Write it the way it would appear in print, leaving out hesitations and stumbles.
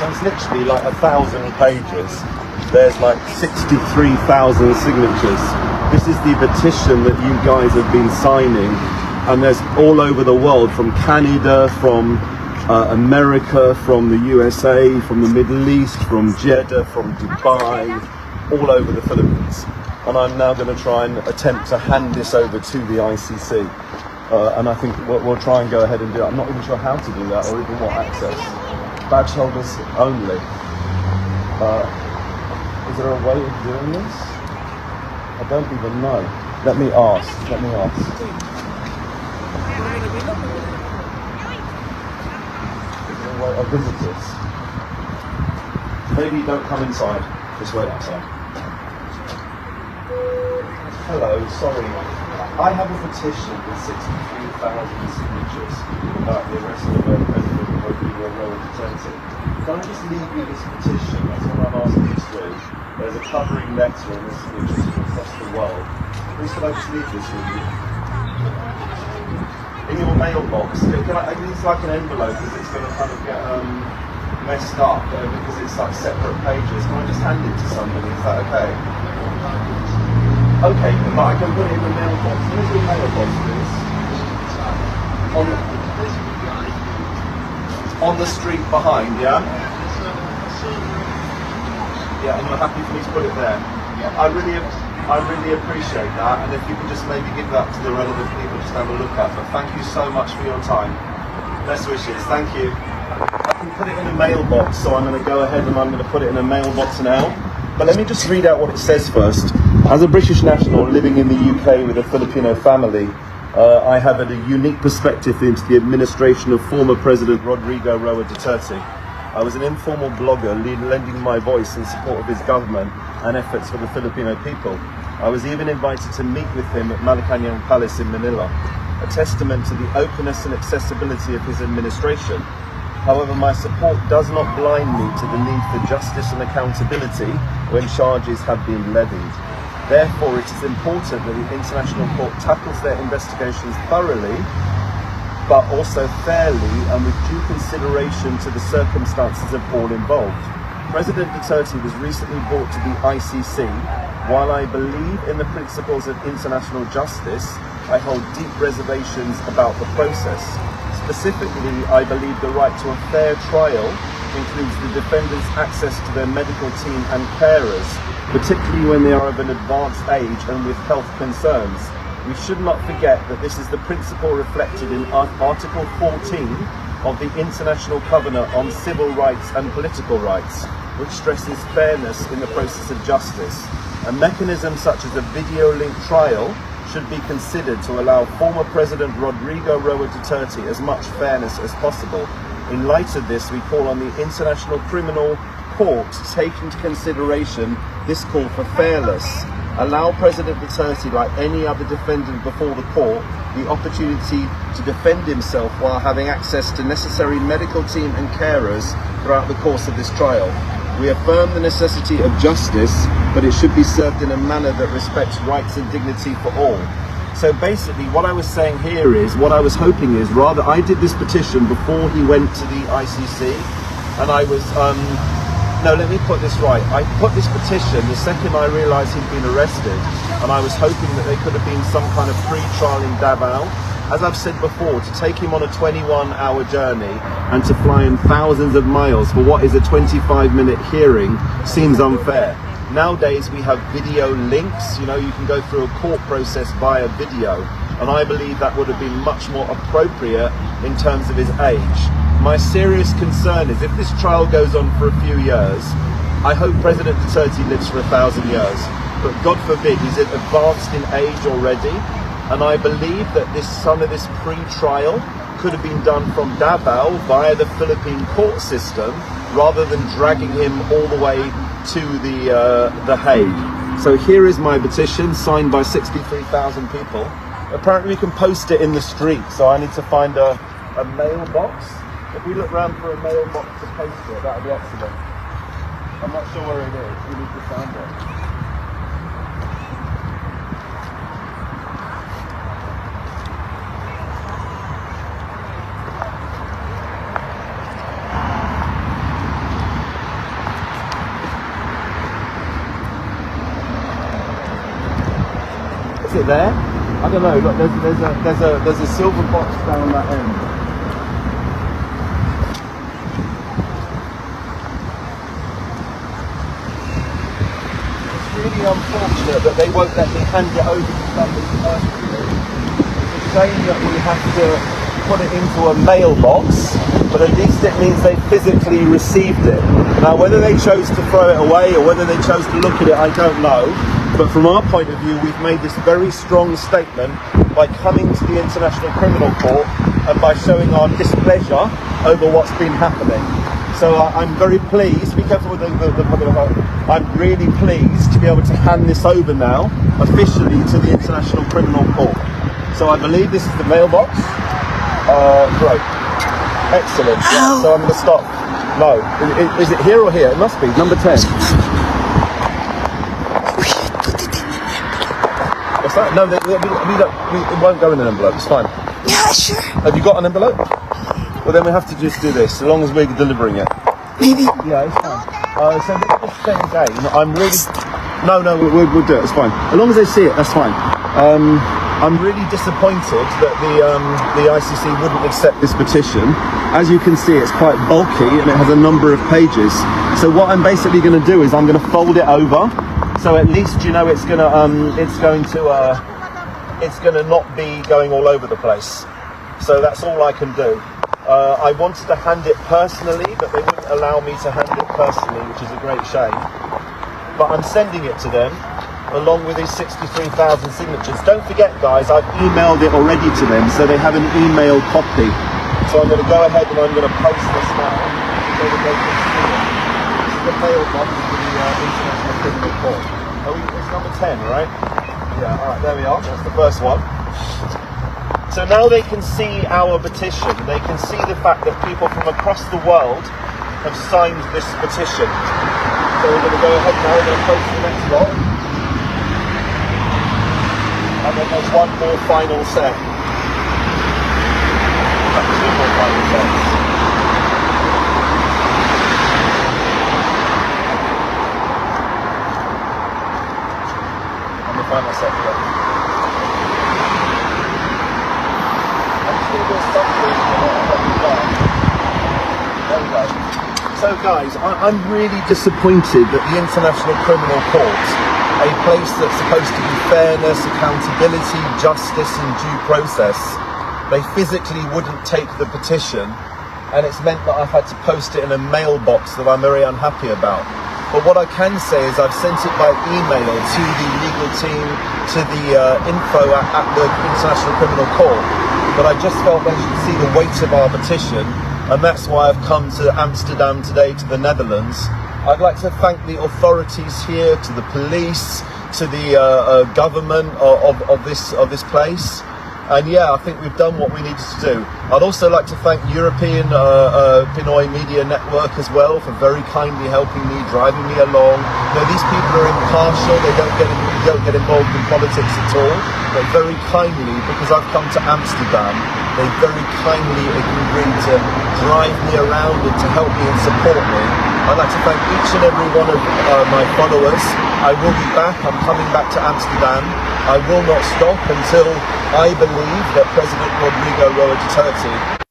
So it's literally like 1,000 pages. There's like 63,000 signatures. This is the petition that you guys have been signing, and there's all over the world, from Canada, from America, from the USA, from the Middle East, from Jeddah, from Dubai, all over the Philippines. And I'm now going to try and attempt to hand this over to the ICC. And I think we'll try and go ahead and do it. I'm not even sure how to do that or even what access. Badge holders only. Is there a way of doing this? I don't even know. Let me ask. Of visitors. Maybe don't come inside, just wait outside. Hello, sorry. I have a petition with 63,000 signatures about the arrest of President Rodrigo Duterte. Can I just leave you this petition? That's what I'm asking you to do. There's a covering letter and this signatures from across the world. Please can I just leave this with you? In your mailbox. It's like an envelope because it's going to kind of get messed up because it's like separate pages. Can I just hand it to somebody? Is that okay? Okay, but I can put it in the mailbox. Where's your mailbox, please? On the street behind, yeah? Yeah, and you're happy for me to put it there? I really appreciate that, and if you can just maybe give that to the relevant people just to have a look at. But thank you so much for your time. Best wishes, thank you. I can put it in a mailbox, so I'm going to go ahead and I'm going to put it in a mailbox now. But let me just read out what it says first. As a British national living in the UK with a Filipino family, I have a unique perspective into the administration of former President Rodrigo Duterte. I was an informal blogger lending my voice in support of his government and efforts for the Filipino people. I was even invited to meet with him at Malacanang Palace in Manila, a testament to the openness and accessibility of his administration. However, my support does not blind me to the need for justice and accountability when charges have been levied. Therefore, it is important that the International Court tackles their investigations thoroughly, but also fairly and with due consideration to the circumstances of all involved. President Duterte was recently brought to the ICC. While I believe in the principles of international justice, I hold deep reservations about the process. Specifically, I believe the right to a fair trial includes the defendant's access to their medical team and carers, particularly when they are of an advanced age and with health concerns. We should not forget that this is the principle reflected in Article 14 of the International Covenant on Civil Rights and Political Rights, which stresses fairness in the process of justice. A mechanism such as a video-linked trial should be considered to allow former President Rodrigo Duterte as much fairness as possible. In light of this, we call on the International Criminal Court to take into consideration this call for fairness. Allow President Duterte, like any other defendant before the court, the opportunity to defend himself while having access to necessary medical team and carers throughout the course of this trial. We affirm the necessity of justice, but it should be served in a manner that respects rights and dignity for all. So basically what I was saying here is, what I was hoping is, rather, I did this petition before he went to the ICC, and I was, no, let me put this right. I put this petition the second I realised he'd been arrested, and I was hoping that there could have been some kind of pre-trial in Davao. As I've said before, to take him on a 21-hour journey and to fly in thousands of miles for what is a 25-minute hearing seems unfair. Nowadays we have video links, you know, you can go through a court process via video, and I believe that would have been much more appropriate in terms of his age. My serious concern is, if this trial goes on for a few years, I hope President Duterte lives for 1,000 years, but God forbid, he's advanced in age already, and I believe that some of this pre-trial could have been done from Davao via the Philippine court system, rather than dragging him all the way to the Hague. So here is my petition, signed by 63,000 people. Apparently we can post it in the street, so I need to find a mailbox. If we look around for a mailbox to post it, that would be excellent. I'm not sure where it is, we need to find it. Is it there? I don't know. Look, there's a silver box down that end. It's really unfortunate that they won't let me hand it over to somebody personally. It's a shame that we have to put it into a mailbox, but at least it means they physically received it. Now, whether they chose to throw it away or whether they chose to look at it, I don't know. But from our point of view, we've made this very strong statement by coming to the International Criminal Court and by showing our displeasure over what's been happening. So I'm very pleased, be careful with I'm really pleased to be able to hand this over now, officially, to the International Criminal Court. So I believe this is the mailbox. Great. Excellent. Yeah, so I'm going to stop. No. Is it here or here? It must be. Number 10. What's that? No, it won't go in an envelope. It's fine. Yeah, sure. Have you got an envelope? Well, then we have to just do this, as long as we're delivering it. Maybe. Yeah, it's fine. So this thing again, I'm really... No, we'll do it. It's fine. As long as they see it, that's fine. I'm really disappointed that the ICC wouldn't accept this petition. As you can see, it's quite bulky and it has a number of pages. So what I'm basically going to do is I'm going to fold it over, so at least you know it's going to not be going all over the place. So that's all I can do. I wanted to hand it personally, but they wouldn't allow me to hand it personally, which is a great shame. But I'm sending it to them, along with these 63,000 signatures. Don't forget, guys, I've emailed it already to them, so they have an email copy. So I'm going to go ahead and I'm going to post this now, so that they can see it. This is the mailbox for the International Criminal Court. It's number 10, right? Yeah, all right, there we are. That's the first one. So now they can see our petition. They can see the fact that people from across the world have signed this petition. So we're going to go ahead now, we're going to post the next lot. And then there's one more final set. Two more final sets. And the final set here. There we go. So guys, I'm really disappointed that the International Criminal Court, a place that's supposed to be fairness, accountability, justice and due process, they physically wouldn't take the petition, and it's meant that I've had to post it in a mailbox that I'm very unhappy about. But what I can say is I've sent it by email to the legal team, to the info at the International Criminal Court, but I just felt they should see the weight of our petition, and that's why I've come to Amsterdam today, to the Netherlands. I'd like to thank the authorities here, to the police, to the government of this place. And yeah, I think we've done what we needed to do. I'd also like to thank European Pinoy Media Network as well for very kindly helping me, driving me along. You know, these people are impartial, they don't get involved in politics at all. But very kindly, because I've come to Amsterdam, they very kindly agreed to drive me around and to help me and support me. I'd like to thank each and every one of my followers. I will be back. I'm coming back to Amsterdam. I will not stop until I believe that President Rodrigo Duterte